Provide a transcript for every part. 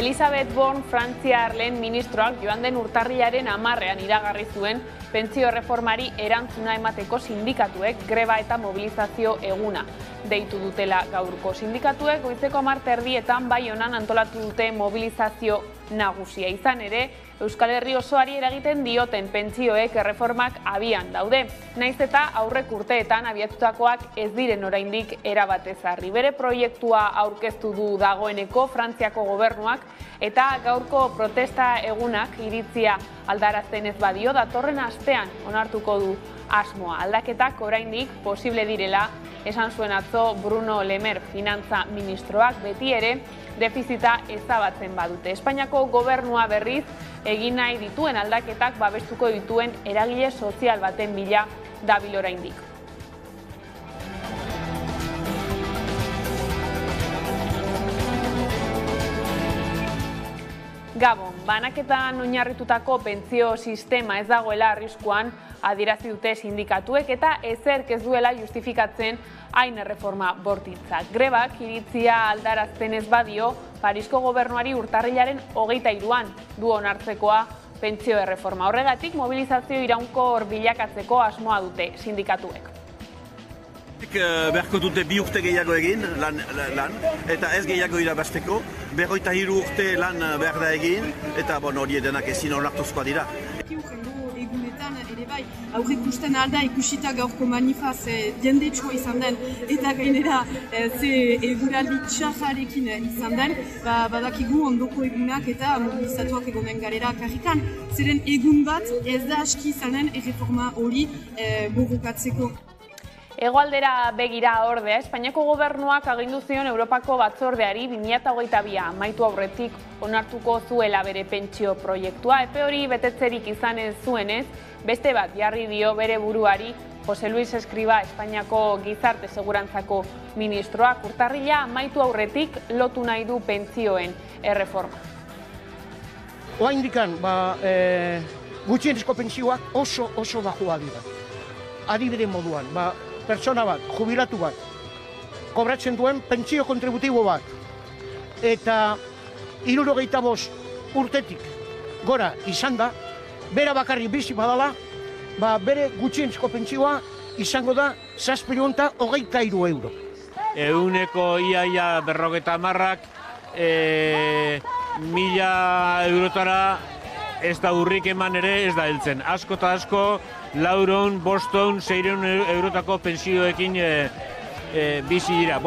Elisabeth Born Frantziar lehen ministroak joan den urtarrilaren 10ean iragarri zuen pentsio erreformari erantzuna emateko sindikatuek greba eta mobilizazio eguna deitu dutela gaurko. Sindikatuek goizeko 10:30 Baionan antolatu dute mobilizazio nagusia. Izan ere, Euskal Herri osoari eragiten dioten pentsioek erreformak abian daude. Naiz eta aurrek urteetan abiatutakoak ez diren oraindik erabat ezarri. Bere proiektua aurkeztu du dagoeneko Frantziako gobernuak eta gaurko protesta egunak iritzia aldarazten ez badio datorren astean onartuko du asmoa. Aldaketak oraindik posible direla esan zuen atzo Bruno Le Maire finantza ministroak, beti ere defizita ezabatzen badute. Espainiako gobernua berriz egin nahi dituen aldaketak babestuko dituen eragile sozial baten bila dabil oraindik. Gabon, banaketan oinarritutako pentsio sistema ez dagoela arriskuan adierazi dute sindikatuek eta ezerk ez duela justifikatzen hain erreforma bortitza. Grebak iritzia aldarazten ez badio, Parisko gobernuari urtarrilaren 23an du onartzekoa pentsio erreforma. Horregatik mobilizazio iraunkor bilakatzeko asmoa dute sindikatuek. Beharko dute 2 urte gehiago egin lan, eta ez gehiago irabazteko, 53 urte lan behar da egin, eta hori denak ezin onartuzkoa dira. Egunetan ere bai, aurrikusten alda ikusita gaurko manifaz jendetsua izan den, eta gainera ze eguraldi txarrarekin izan den, badakigu ondoko egunak eta mobilizatuak egonen garera karrikan. Zeren egun bat ez da aski izanen erreforma hori borrokatzeko. Hegoaldera begira ordea, Espainiako gobernuak agindu zion Europako batzordeari 2022 amaitu aurretik onartuko zuela bere pentsio proiektua. Epe hori betetzerik izan ez zuenez, beste bat jarri dio bere buruari Jose Luis Escriba, Espainiako gizarte segurantzako ministroak. Urtarrila amaitu aurretik lotu nahi du pentsioen erreforma. Oraindikan gutxienezko pentsioak oso baxua dira. Adibide moduan, pertsona bat, jubilatu bat, kobratzen duen pentsio kontributibo bat, eta 75 urtetik gora izan da, bera bakarrik bizi badala, bere gutxienezko pentsioa izango da 723 euro. Eguneko iaia 50 1000 eurotara ez da urrik eman ere ez da heltzen. Asko eta asko 400, 500, 600 eurotako pensioekin bizi dira.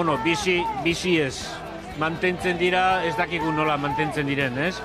Bizi ez. Mantentzen dira, ez dakigu nola mantentzen diren, ez?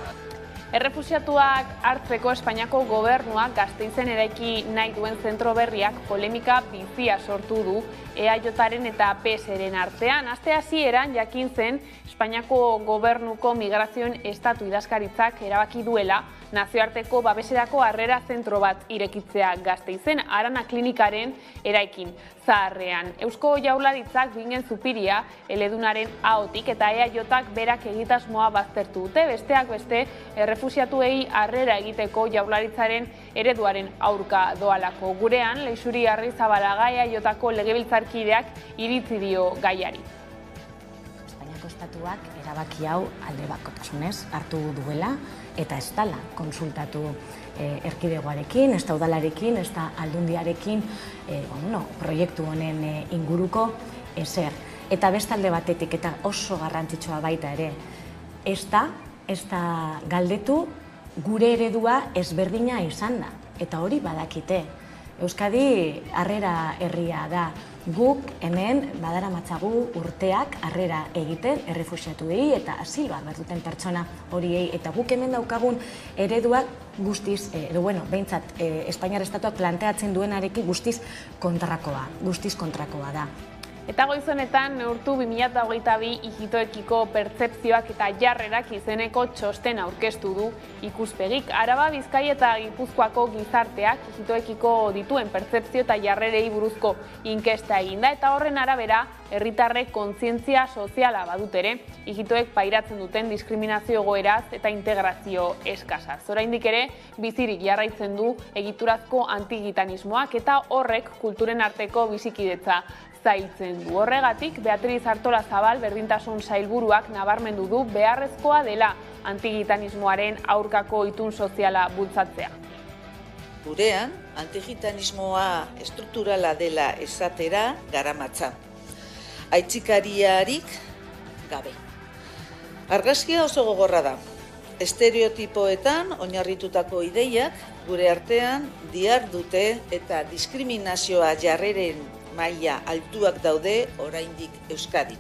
Errefuxiatuak hartzeko Espainiako gobernuak Gasteizen eraiki nahi duen zentro berriak polemika bizia sortu du EAJaren eta PSren artean. Aste hasieran jakin zen Espainiako gobernuko migrazioen estatu idazkaritzak erabaki duela nazioarteko babeserako harrera zentro bat irekitzea Gasteizen, Arana klinikaren eraikin zaharrean. Eusko Jaurlaritzak bingen zupiria eledunaren ahotik eta EAJak berak egitasmoa baztertu dute, besteak beste errefuxiatuei harrera egiteko Jaurlaritzaren ereduaren aurka doalako. Gurean, Leixuri Arrizabalaga EAJako legebiltzarkideak iritzi dio gaiari. Espainiako estatuak erabaki hau alde bakotasunez hartu duela eta ez dela konsultatu erkidegoarekin, ez da udalarekin, ez da aldundiarekin proiektu honen inguruko ezer. Eta bestalde batetik eta oso garrantzitsua baita ere, ez da galdetu gure eredua ezberdina izan da. Eta hori badakite. Euskadi harrera herria da. Guk hemen badaramatzagu urteak harrera egiten errefuxiatuei eta asiloa behar duten pertsona horiei. Eta guk hemen daukagun ereduak guztiz, behintzat Espainiar Estatuak planteatzen duenarekin guztiz kontrakoa da. Eta goizonetan neurtu 2022 ijitoekiko pertzepzioak eta jarrerak izeneko txosten aurkeztu du ikuspegik. Araba, Bizkai eta Gipuzkoako gizarteak ijitoekiko dituen pertzepzio eta jarrerei buruzko inkesta eginda eta horren arabera herritarrek kontzientzia soziala badut ere, ijitoek pairatzen duten diskriminazio egoeraz eta integrazio eskasaz. Oraindik ere, bizirik jarraitzen du egiturazko antigitanismoak eta horrek kulturen arteko bizikidetza zailtzen du. Horregatik, Beatriz Artolazabal berdintasun sailburuak nabarmendu du beharrezkoa dela antigitanismoaren aurkako itun soziala bultzatzea. Gurean, antigitanismoa estrukturala dela esatera garamatza. Aitzikariarik gabe. Argazkia oso gogorra da. Estereotipoetan oinarritutako ideiak gure artean dihardute eta diskriminazioa jarreren maila altuak daude oraindik Euskadin.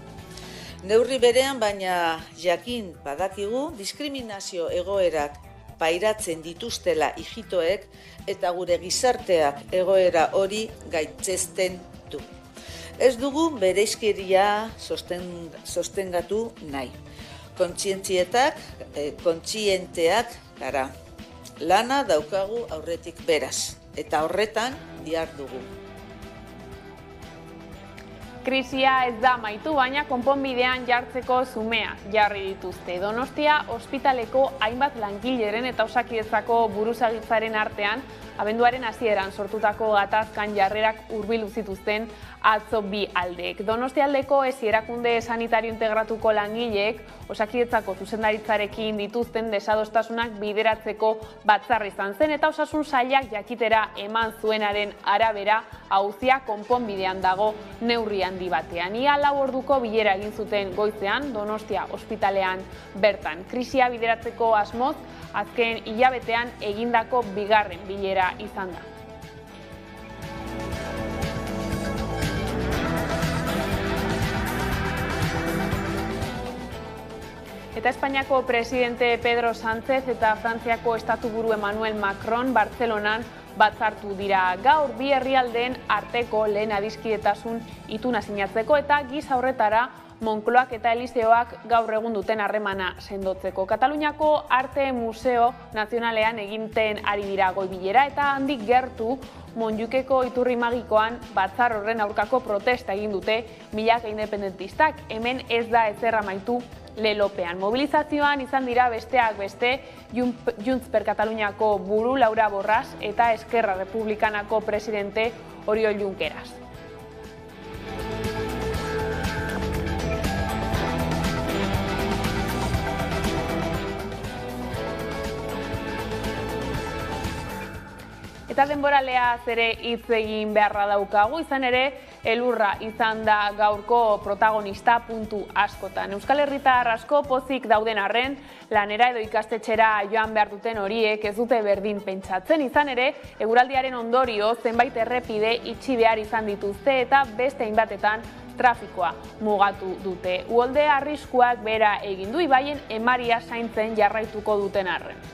Neurri berean baina jakin badakigu diskriminazio egoerak pairatzen dituztela ijitoek eta gure gizarteak egoera hori gaitzesten du. Ez dugu bereizkeria sostengatu nahi. Kontzienteak gara. Lana daukagu aurretik beraz, eta horretan dihardugu. Krisia ez da amaitu, baina konponbidean jartzeko zumea jarri dituzte. Donostia ospitaleko hainbat langileren eta Osakidetzako buruzagitzaren artean, abenduaren hasieran sortutako gatazkan jarrerak hurbildu zituzten atzo bi aldeek. Donostialdeko esi erakunde sanitario integratuko langileek Osakidetzako zuzendaritzarekin dituzten desadostasunak bideratzeko batzarra izan zen eta Osasun Sailak jakitera eman zuenaren arabera auzia konponbidean dago neurri handi batean. Ia 4 orduko bilera egin zuten goizean Donostia ospitalean bertan. Krisia bideratzeko asmoz azken hilabetean egindako bigarren bilera izan da. Eta Espainiako presidente Pedro Sánchez eta Frantziako estatuburu Emmanuel Macron Bartzelonan batzartu dira. Gaur bi herrialdeen arteko lehen adiskidetasun ituna sinatzeko eta giza horretara Moncloak eta Eliseoak gaur egun duten harremana sendotzeko. Kataluniako Arte Museo Nazionalean eginten ari dira goi-bilera eta handik gertu Montjukeko iturri magikoan batzar horren aurkako protesta egin dute milaka independentistak. Hemen ez da ezer amaitu lelopean. Mobilizazioan izan dira besteak beste Junts per Kataluniako buru Laura Borras eta Esquerra Republikanako presidente Oriol Junqueras. Eta denboraleaz ere hitz egin beharra daukagu, izan ere elurra izan da gaurko protagonista puntu askotan. Euskal Herritar asko pozik dauden arren, lanera edo ikastetxera joan behar duten horiek ez dute berdin pentsatzen. Izan ere, eguraldiaren ondorio zenbait errepide itxi behar izan dituzte eta beste hainbatetan trafikoa mugatu dute. Uholde arriskuak bera egin du ibaien emaria zaintzen jarraituko duten arren.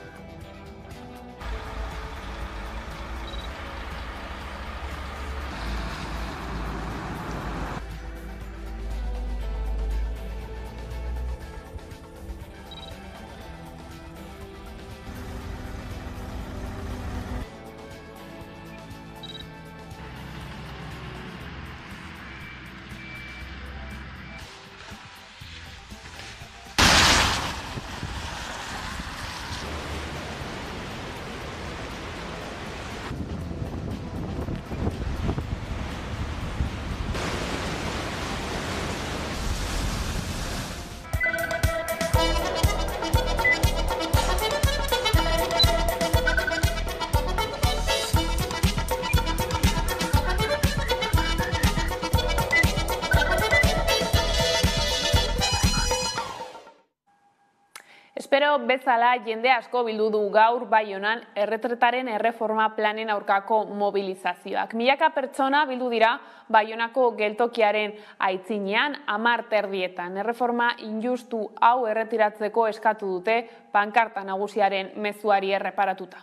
Espero bezala jende asko bildu du gaur Baionan erretretaren erreforma planen aurkako mobilizazioak. Milaka pertsona bildu dira Baionako geltokiaren aitzinean 10:30. Erreforma injustu hau erretiratzeko eskatu dute pankarta nagusiaren mezuari erreparatuta.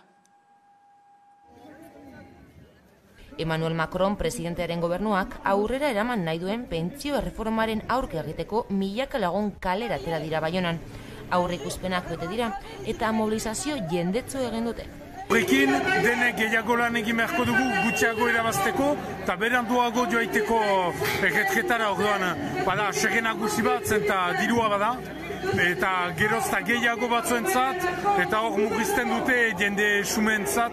Emmanuel Macron presidentearen gobernuak aurrera eraman nahi duen pentsio erreformaren aurka egiteko milaka lagun kalera atera dira Baionan. Aurreikuspenak bete dira eta mobilizazio jendetsu egin dute. Horrekin denek gehiago lan egin beharko dugu gutxiago irabazteko eta beranduago joaiteko erretretara orduan bada segen nagusi bat eta dirua bada eta gerozta gehiago batzuentzat eta hor mugizten dute jende sumentzat.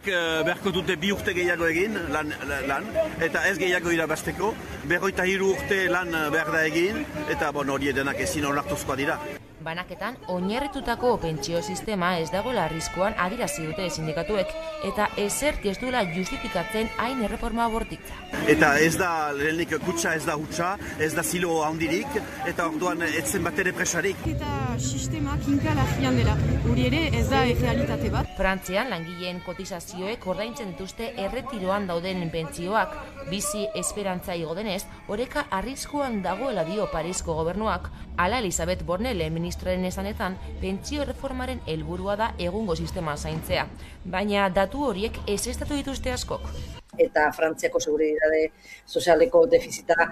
Beharko dute 2 urte gehiago egin lan eta ez gehiago irabazteko, 23 urte lan behar da egin eta hori denak ezin onartuzkoa dira. Banaketan oinarritutako pentsio sistema ez dagoela arriskuan adierazi dute sindikatuek eta ezerk ez duela justifikatzen hain erreforma bortitza. Eta ez da lehenik kutsa, ez da hutsa, ez da zilo handirik, eta orduan etzen bat ere presarik. Eta sistema kinkalarrian dela, hori ere ez da realitate bat. Frantzian langileen kotizazioek ordaintzen dituzte erretiroan dauden pentsioak, bizi esperantza igo denez, oreka arriskuan dagoela dio Parisko gobernuak. Hala Elisabeth Bornele ministroaren esanetan, pentsio reformaren helburua da egungo sistema zaintzea, baina datu horiek ezeztatu dituzte askok. Eta Frantziako seguritate sozialeko defizita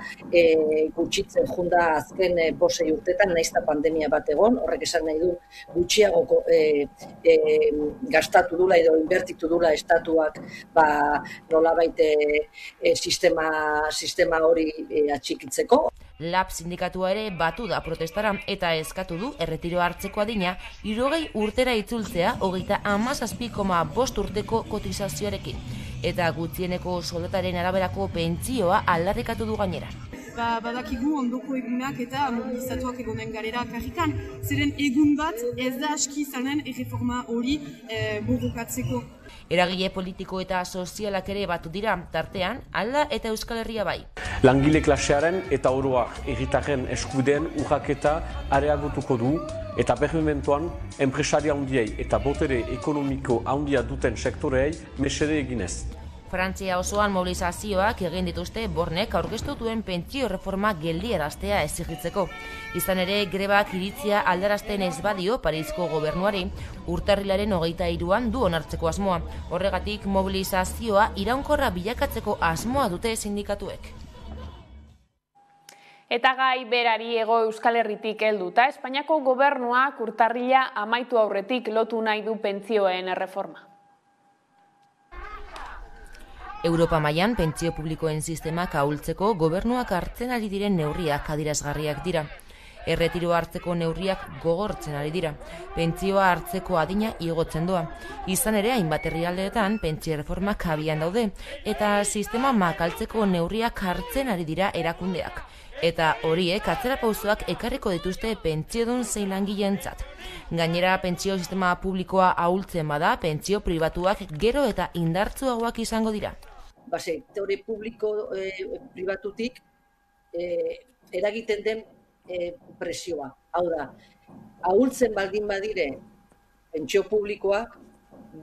gutxitzen junda azken 5 urtetan, nahiz eta pandemia bat egon, horrek esan nahi du gutxiago gastatu dula edo inbertitu dula estatuak nolabait sistema hori atxikitzeko. LAB sindikatua ere batu da protestara eta eskatu du erretiro hartzeko adina 60 urtera itzultzea 37,5 urteko kotizazioarekin. Eta gutxieneko soldataren araberako pentsioa aldarrikatu du gainera. Badakigu ondoko egunak eta mobilizatuak egonen garera karrikan. Zeren egun bat ez da aski izanen erreforma hori borrokatzeko. Eragile politiko eta sozialak ere batu dira, tartean, Alda eta Euskal Herria bai. Langile klasearen eta oroak herritarren eskubideen urraketa areagotuko du eta berrimentuan enpresaria handiei eta botere ekonomiko handia duten sektoreei mesede eginez. Frantzia osoan mobilizazioak egin dituzte Bornek aurkeztu duen pentsio reforma geldiaraztea exigitzeko. Izan ere, grebak iritzia aldarazten ez badio Parisko gobernuari, urtarrilaren 23an du onartzeko asmoa. Horregatik mobilizazioa iraunkorra bilakatzeko asmoa dute sindikatuek. Eta gai berari Hego Euskal Herritik helduta, Espainiako gobernuak urtarrila amaitu aurretik lotu nahi du pentsioen erreforma. Europa mailan pentsio publikoen sistemak ahultzeko gobernuak hartzen ari diren neurriak adierazgarriak dira. Erretiro hartzeko neurriak gogortzen ari dira. Pentsioa hartzeko adina igotzen doa. Izan ere, hainbat herrialdeetan pentsio reformak abian daude eta sistema makaltzeko neurriak hartzen ari dira erakundeak. Eta horiek atzerapausoak ekarriko dituzte pentsiodun zein langileentzat. Gainera, pentsio sistema publikoa ahultzen bada, pentsio pribatuak gero eta indartsuagoak izango dira. Sektore publiko pribatutik eragiten den presioa. Hau da, ahultzen baldin badire pentsio publikoak,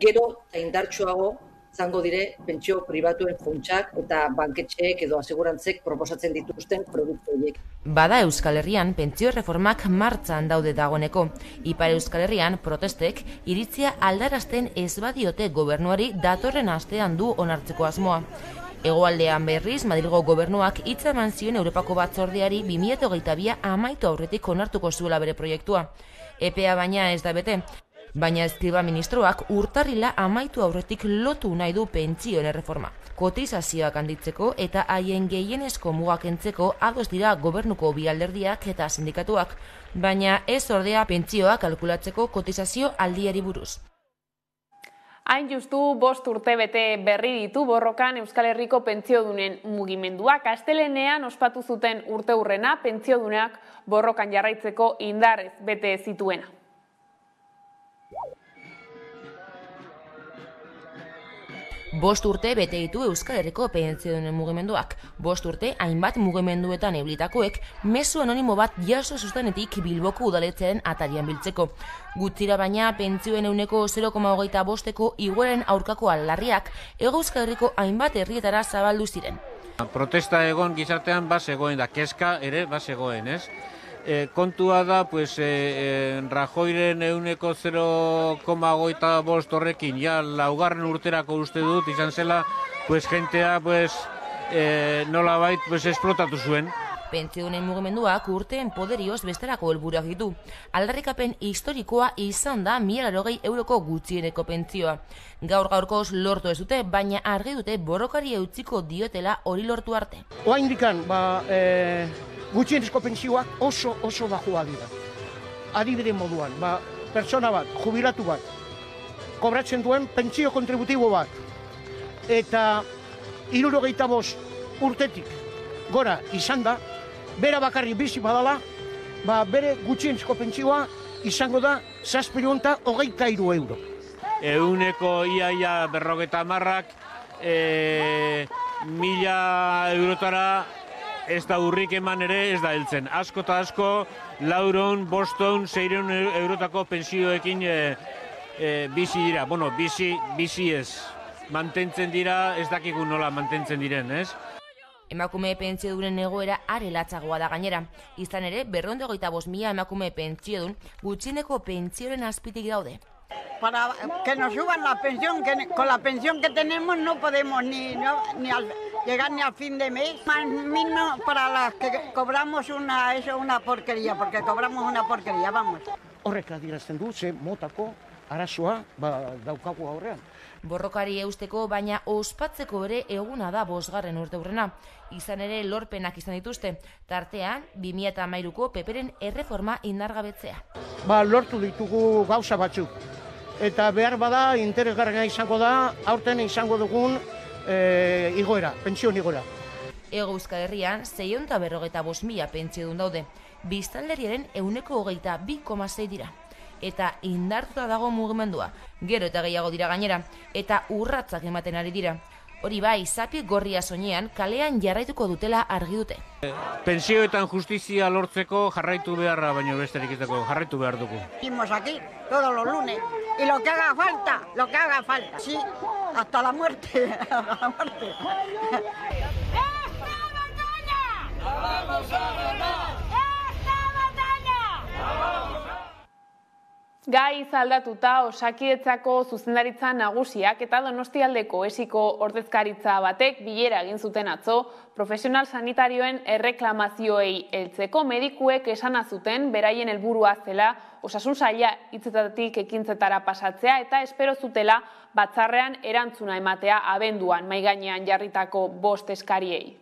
gero eta indartsuago izango dire pentsio pribatuen funtsak eta banketxeek edo asegurantzek proposatzen dituzten produktu horiek. Bada Euskal Herrian pentsio reformak martxan daude dagoeneko. Ipar Euskal Herrian protestek iritzia aldarazten ez badiote gobernuari datorren astean du onartzeko asmoa. Hegoaldean berriz, Madrilgo gobernuak hitza eman zion Europako batzordeari 2022 amaitu aurretik onartuko zuela bere proiektua. EPEA baina ez da bete. Baina Eskriba ministroak urtarrila amaitu aurretik lotu nahi du pentsioen erreforma. Kotizazioak handitzeko eta haien gehienezko mugak kentzeko ados dira gobernuko bi alderdiak eta sindikatuak, baina ez ordea pentsioa kalkulatzeko kotizazio aldiari buruz. Hain justu 5 urte bete berri ditu borrokan Euskal Herriko pentsiodunen mugimenduak. Astelehenean ospatu zuten urteurrena pentsiodunak borrokan jarraitzeko indarrez bete zituena. 5 urte bete ditu Euskal Herriko pentsiodunen mugimenduak. 5 urte hainbat mugimenduetan eulitakoek mezu anonimo bat jaso sustanetik Bilboko udaletxearen atarian biltzeko. Gutxira baina pentsioen ehuneko 0,25eko igoeraren aurkako aldarriak Hego Euskal Herriko hainbat herrietara zabaldu ziren. Protesta egon gizartean bazegoen da, kezka ere bazegoen, ez? Kontua da, Rajoyren ehuneko 0,25 horrekin, ja, laugarren urterako uste dut, izan zela, jentea, nolabait, esplotatu zuen. Pentsiodunen mugimenduak urteen poderioz besterako helburuak ditu. Aldarrikapen historikoa izan da 1.080 euroko gutxieneko pentsioa. Gaur-gaurkoz lortu ez dute, baina argi dute borrokari eutziko diotela hori lortu arte. Oraindikan, gutxienezko pentsioak oso baxua dira. Adibide moduan, pertsona bat, jubilatu bat, kobratzen duen pentsio kontributibo bat, eta 75 urtetik gora izan da, bera bakarri bizi badala, bere gutxienezko pentsioa izango da 723 euro. Eguneko iaia 50 1000 eurotara ez da urrik eman ere ez da heltzen. Asko eta asko 400, 500, 600 eurotako pensioekin bizi dira. Bueno, bizi ez. Mantentzen dira, ez dakigu nola mantentzen diren, ez? Emakume pentsiodunen egoera are latzagoa da gainera. Izan ere, 225.000 emakume pentsiodun gutxieneko pentsioren azpitik daude. Para que nos suban la pensión, que con la pensión que tenemos no podemos llegar ni al fin de mes. Más mínimo para las que cobramos una porquería, porque cobramos una porquería, vamos. Horrek adierazten du, ze motako arazoa daukagu aurrean. Borrokari eusteko, baina ospatzeko ere eguna da 5. urteurrena. Izan ere lorpenak izan dituzte, tartean 2013ko PPren erreforma indargabetzea. Lortu ditugu gauza batzuk. Eta behar bada interesgarria izango da, aurten izango dugun igoera, pentsión igoera. Hego Euskal Herrian 645.000 pentsiodun daude, biztanleriaren 22,6 dira. Eta indartuta dago mugimendua, gero eta gehiago dira gainera, eta urratzak ematen ari dira. Hori bai, zapi gorria soinean kalean jarraituko dutela argi dute. Pentsioetan justizia lortzeko jarraitu beharra, baino besterik izateko, jarraitu behar dugu. Estamos aquí todos los lunes y lo que haga falta, sí, hasta la muerte, hasta la muerte. Gai aldatuta Osakidetzako zuzendaritza nagusiak eta Donostialdeko esiko ordezkaritza batek bilera egin zuten atzo, profesional sanitarioen erreklamazioei heltzeko. Medikuek esana zuten beraien helburua zela osasun saila hitzetatik ekintzetara pasatzea eta espero zutela batzarrean erantzuna ematea abenduan mahai gainean jarritako 5 eskariei.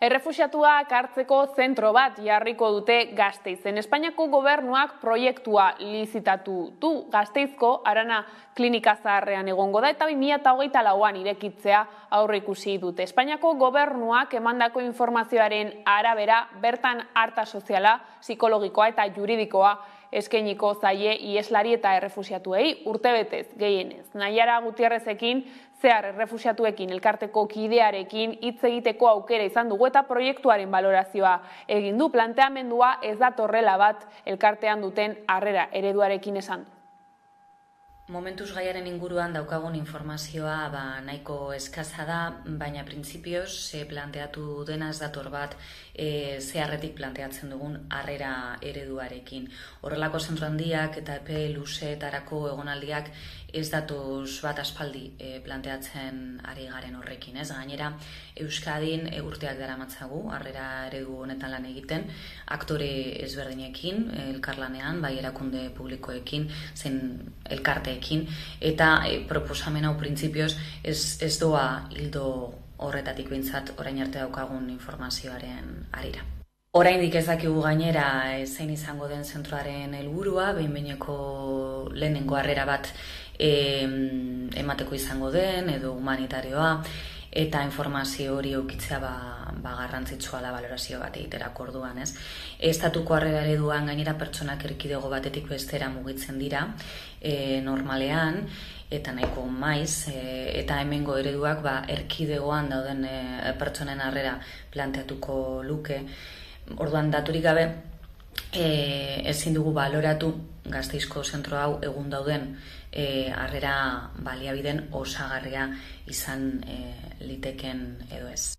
Errefuxiatuak hartzeko zentro bat jarriko dute Gasteizen. Espainiako gobernuak proiektua lizitatu du. Gasteizko Arana klinika zaharrean egongo da eta 2024an irekitzea aurreikusi dute. Espainiako gobernuak emandako informazioaren arabera bertan arta soziala, psikologikoa eta juridikoa eskainiko zaie iheslari eta errefuxiatuei urtebetez gehienez. Naiara Gutierrezekin zehar errefuxiatuekin elkarteko kidearekin hitz egiteko aukera izan dugu eta proiektuaren balorazioa egin du. Planteamendua ez datorrela bat elkartean duten harrera ereduarekin esan du. Momentuz gaiaren inguruan daukagun informazioa nahiko eskasa da, baina printzipioz planteatu dena ez dator bat zeharretik planteatzen dugun harrera ereduarekin. Horrelako zentro handiak eta epe luzeetarako egonaldiak ez datoz bat aspaldi planteatzen ari garen horrekin. Gainera, Euskadin urteak daramatzagu harrera eredu honetan lan egiten, aktore ezberdinekin, elkarlanean, bai erakunde publikoekin, zein elkarteekin, eta proposamen hau printzipioz ez doa hildo horretatik behintzat orain arte daukagun informazioaren harira. Oraindik ez dakigu gainera zein izango den zentroaren helburua, behin-behineko lehenengo harrera bat emateko izango den edo humanitarioa, eta informazio hori eukitzea garrantzitsua da balorazio bat egiterako orduan, ez? Estatuko harrera ereduan gainera pertsonak erkidego batetik bestera mugitzen dira normalean, eta nahiko maiz, eta hemengo ereduak erkidegoan dauden pertsonen harrera planteatuko luke. Orduan daturik gabe, ezin dugu baloratu Gasteizko zentro hau egun dauden harrera baliabideen osagarria izan liteken edo ez.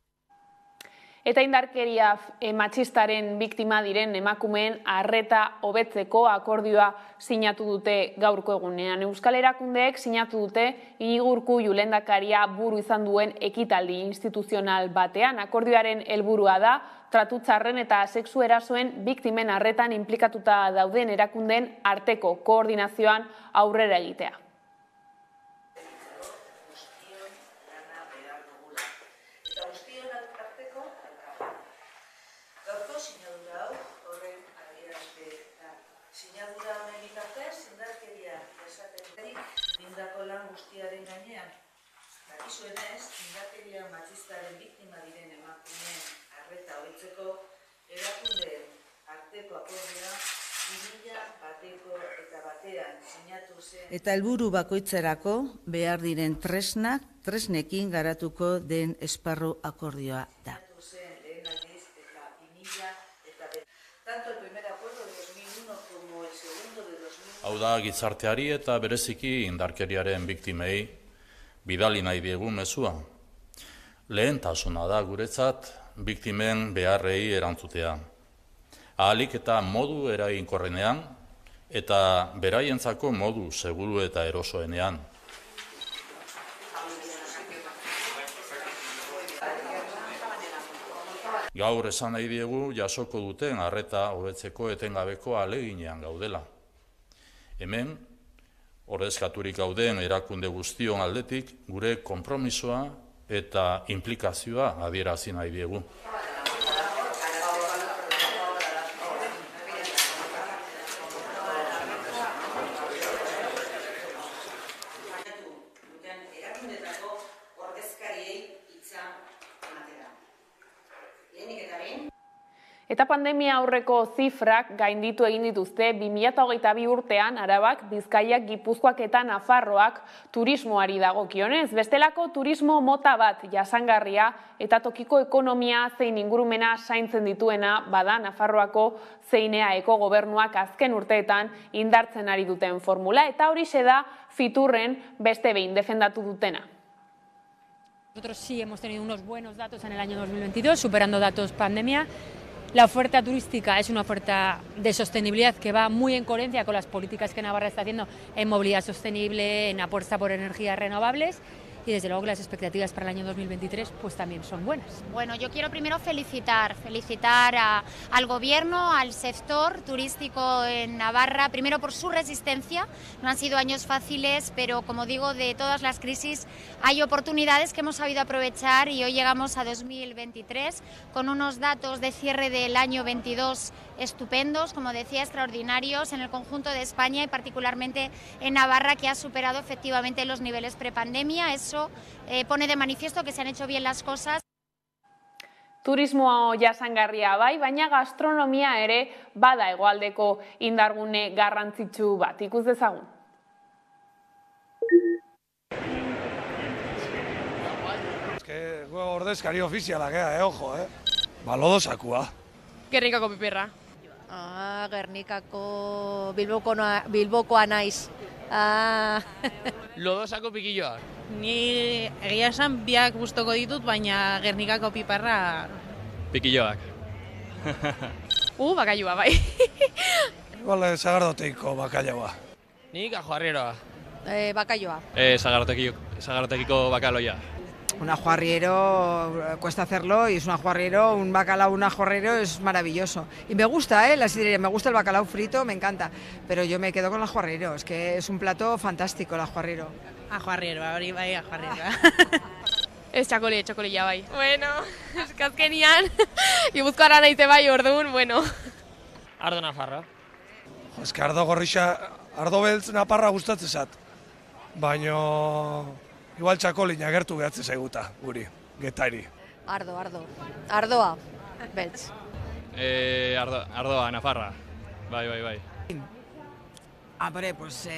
Eta indarkeria matxistaren biktima diren emakumeen arreta hobetzeko akordioa sinatu dute gaurko egunean. Euskal Erakundeek sinatu dute Iñigo Urkullu lehendakaria buru izan duen ekitaldi instituzional batean. Akordioaren helburua da tratu txarren eta sexu erasoen biktimen arretan inplikatuta dauden erakundeen arteko koordinazioan aurrera egitea. Guztiaren gainean, dakizuenez, indarkeria matxistaren biktima diren emakumeen arreta hobetzeko erakundeen arteko akordioa 2001 sinatu zen. Eta helburu bakoitzerako behar diren tresnekin garatuko den esparru akordioa da. Hau da, gizarteari eta bereziki indarkeriaren biktimei bidali nahi diegu mezua. Lehentasuna da guretzat biktimen beharrei erantzutea. Ahalik eta modu eraginkorrenean eta beraientzako modu seguru eta erosoenean. Gaur esan nahi diegu jasoko duten arreta hobetzeko etengabeko ahaleginean gaudela. Hemen, ordezkaturik gauden erakunde guztion aldetik, gure konpromisoa eta implikazioa adierazi nahi diegu. Eta pandemia aurreko zifrak gainditu egin dituzte 2022 urtean Arabak, Bizkaiak, Gipuzkoak eta Nafarroak turismoari dagokionez. Bestelako turismo mota bat jasangarria eta tokiko ekonomia zein ingurumena zaintzen dituena bada Nafarroako zein EAEko gobernuak azken urteetan indartzen ari duten formula. Eta horixe da Fiturren beste behin defendatu dutena. Nosotros sí hemos tenido unos buenos datos en el año 2022, superando datos pandemia. La oferta turística es una oferta de sostenibilidad que va muy en coherencia con las políticas que Navarra está haciendo en movilidad sostenible, en apuesta por energías renovables y desde luego que las expectativas para el año 2023 pues también son buenas. Bueno, yo quiero primero felicitar al gobierno, al sector turístico en Navarra, primero por su resistencia. No han sido años fáciles, pero como digo, de todas las crisis hay oportunidades que hemos sabido aprovechar y hoy llegamos a 2023 con unos datos de cierre del año 22 estupendos, como decía, extraordinarios en el conjunto de España y particularmente en Navarra, que ha superado efectivamente los niveles prepandemia. Eso pone de manifiesto que se han hecho bien las cosas. Turismo jasangarria bai, baina gastronomia ere bada hegoaldeko indargune garrantzitsu bat. Ikus dezagun. Ordezkari ofiziala gea, ojo, Balodosakua. Gernikako piperra. Gernikako Bilbokoa naiz. Lodosako pikilloa. Ni egia esan biak gustoko ditut, baina Gernikako piperra... Pikilloak. Bakailua, bai. Igual, Sagardoteiko bakailaua. Nik ajuarrieroa. Bakailua. Sagardotekiko bakaloia. Un ajuarriero cuesta hacerlo y es un ajuarriero, un bacalao, un ajuarriero es maravilloso. Y me gusta, la sidrería, me gusta el bacalao frito, me encanta. Pero yo me quedo con el ajuarriero, es que es un plato fantástico el ajuarriero. Ajuarriero, hori bai ajuarriero. Ez txakolilla bai. Bueno, eskazkenian, Gipuzkoara naite bai orduan, bueno. Ardo Nafarra. Ez que ardo gorrixa, ardo beltz naparra gustatzen zat. Baina... Igual txakolina gertu behatzen zaiguta, guri, getari. Ardoa, beltz. Ardoa, Nafarra. Bai. Pues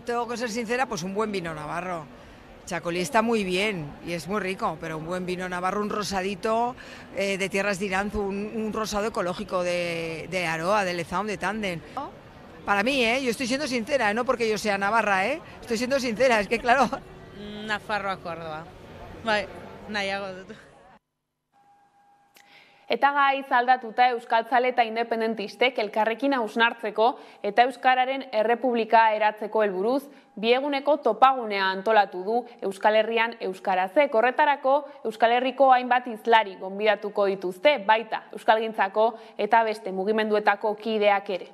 tengo que ser sincera, pues un buen vino navarro. Chacolí está muy bien y es muy rico, pero un buen vino navarro, un rosadito de Tierras de Iranzu, un rosado ecológico de Aroa, de Lezaun, de Tanden. Para mí, yo estoy siendo sincera, no porque yo sea navarra, estoy siendo sincera, es que claro... Nafarroako ardoa. Bai, nahiago dut. Eta gaiz aldatuta euskaltzale eta independentistek elkarrekin hausnartzeko eta Euskararen Errepublika eratzeko helburuz, bieguneko topagunea antolatu du Euskal Herrian euskarazek. Horretarako Euskal Herriko hainbat hizlari gonbidatuko dituzte, baita euskalgintzako eta beste mugimenduetako kideak ere.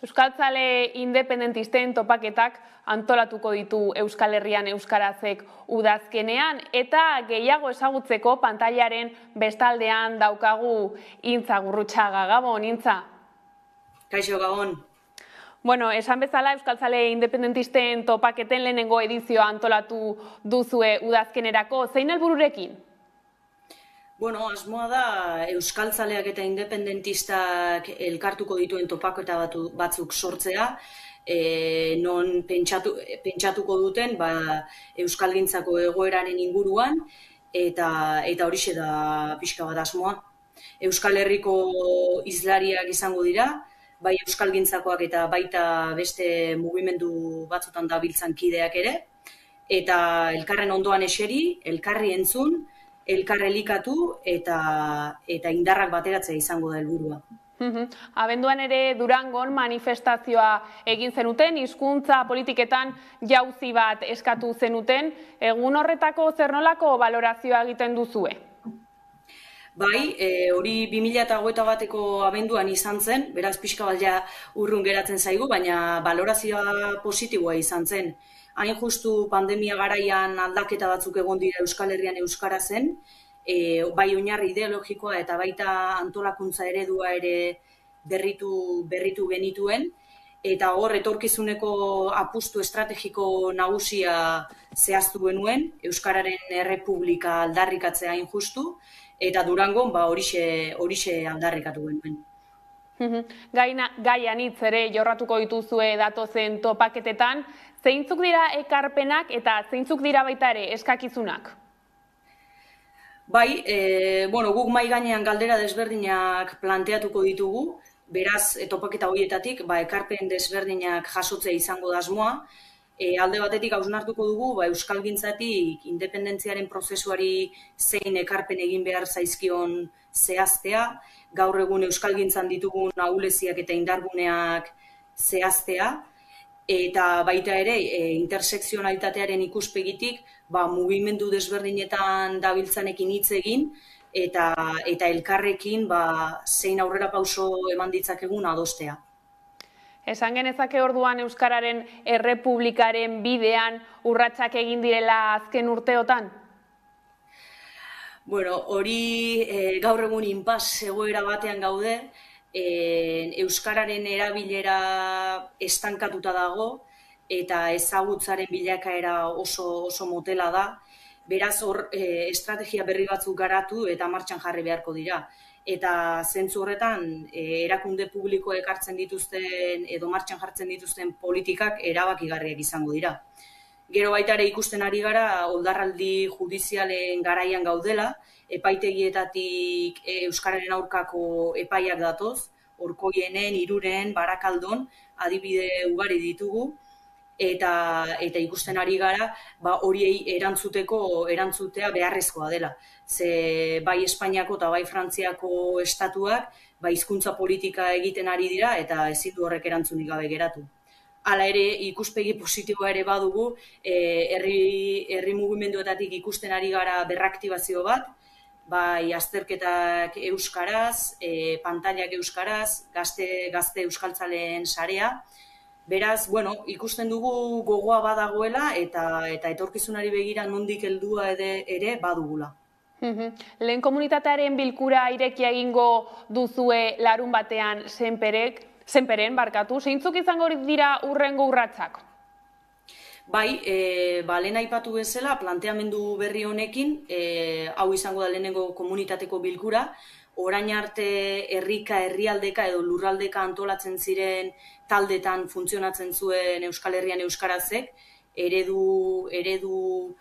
Euskaltzale independentisten topaketak antolatuko ditu Euskal Herrian euskarazek udazkenean eta gehiago ezagutzeko pantailaren bestaldean daukagu Intza Gurrutxaga. Gabon, Intza. Kaixo, Gabon. Bueno, esan bezala Euskaltzale independentisten topaketen lehenengo edizioa antolatu duzue udazkenerako. Zein helbururekin? Bueno, asmoa da euskaltzaleak eta independentistak elkartuko dituen topaketa batzuk sortzea, non pentsatuko duten euskalgintzako egoeraren inguruan, eta horixe da pixka bat asmoa. Euskal Herriko hizlariak izango dira, bai euskalgintzakoak eta baita beste mugimendu batzutan dabiltzan kideak ere, eta elkarren ondoan eseri, elkarri entzun, elkar elikatu eta indarrak bateratzea izango da helburua. Abenduan ere Durangon manifestazioa egin zenuten, hizkuntza politiketan jauzi bat eskatu zenuten, egun horretako zer nolako balorazioa egiten duzue? Bai, hori 2021ko abenduan izan zen, beraz pixka bat ja urrun geratzen zaigu, baina balorazioa positiboa izan zen. Hain justu pandemia garaian aldaketa batzuk egon dira Euskal Herrian euskarazen, bai oinarri ideologikoa eta baita antolakuntza eredua ere berritu genituen, eta hor etorkizuneko apustu estrategiko nagusia zehaztu genuen, Euskararen Errepublika aldarrikatzea hain justu, eta Durangon horixe aldarrikatu genuen. Gai anitz ere jorratuko dituzue datozen topaketetan, zeintzuk dira ekarpenak eta zeintzuk dira baita ere eskakizunak? Bai, guk mahai gainean galdera desberdinak planteatuko ditugu, beraz topaketa horietatik ekarpen desberdinak jasotzea izango da asmoa. Alde batetik hausnartuko dugu euskalgintzatik independentziaren prozesuari zein ekarpen egin behar zaizkion zehaztea, gaur egun euskalgintzan ditugun ahuleziak eta indarguneak zehaztea, eta baita ere intersekzionalitatearen ikuspegitik mugimendu desberdinetan dabiltzanekin hitz egin eta elkarrekin zein aurrera pauso eman ditzakegun adostea. Esan genezake orduan Euskararen Errepublikaren bidean urratsak egin direla azken urteotan? Bueno, hori gaur egun inpas egoera batean gaude, Euskararen erabilera estankatuta dago eta ezagutzaren bilakaera oso motela da. Beraz, hor estrategia berri batzuk garatu eta martxan jarri beharko dira. eta zentzu horretan erakunde publiko ekartzen dituzten edo martxan jartzen dituzten politikak erabakigarriak izango dira. Gero baita ere ikusten ari gara oldarraldi judizialen garaian gaudela, epaitegietatik euskararen aurkako epaiak datoz, Orkoienen, Iruren, Barakaldon, adibide ugari ditugu, eta ikusten ari gara horiei erantzutea beharrezkoa dela. Ze bai Espainiako eta bai Frantziako estatuak hizkuntza politika egiten ari dira eta ezin du horrek erantzunik gabe geratu. Hala ere, ikuspegi positiboa ere badugu, herri mugimenduetatik ikusten ari gara berraktibazio bat, bai azterketak euskaraz, pantailak euskaraz, gazte euskaltzaleen sarea. Beraz, ikusten dugu gogoa badagoela eta etorkizunari begira nondik heldua ere badugula. Lehen komunitatearen bilkura irekia egingo duzue larun batean Senperen, zeintzuk izango dira hurrengo urratsak? Bai, lehen aipatu bezala, planteamendu berri honekin, hau izango da lehenengo komunitateko bilkura, orain arte herrika, herrialdeka edo lurraldeka antolatzen ziren taldetan funtzionatzen zuen Euskal Herrian euskarazek, eredu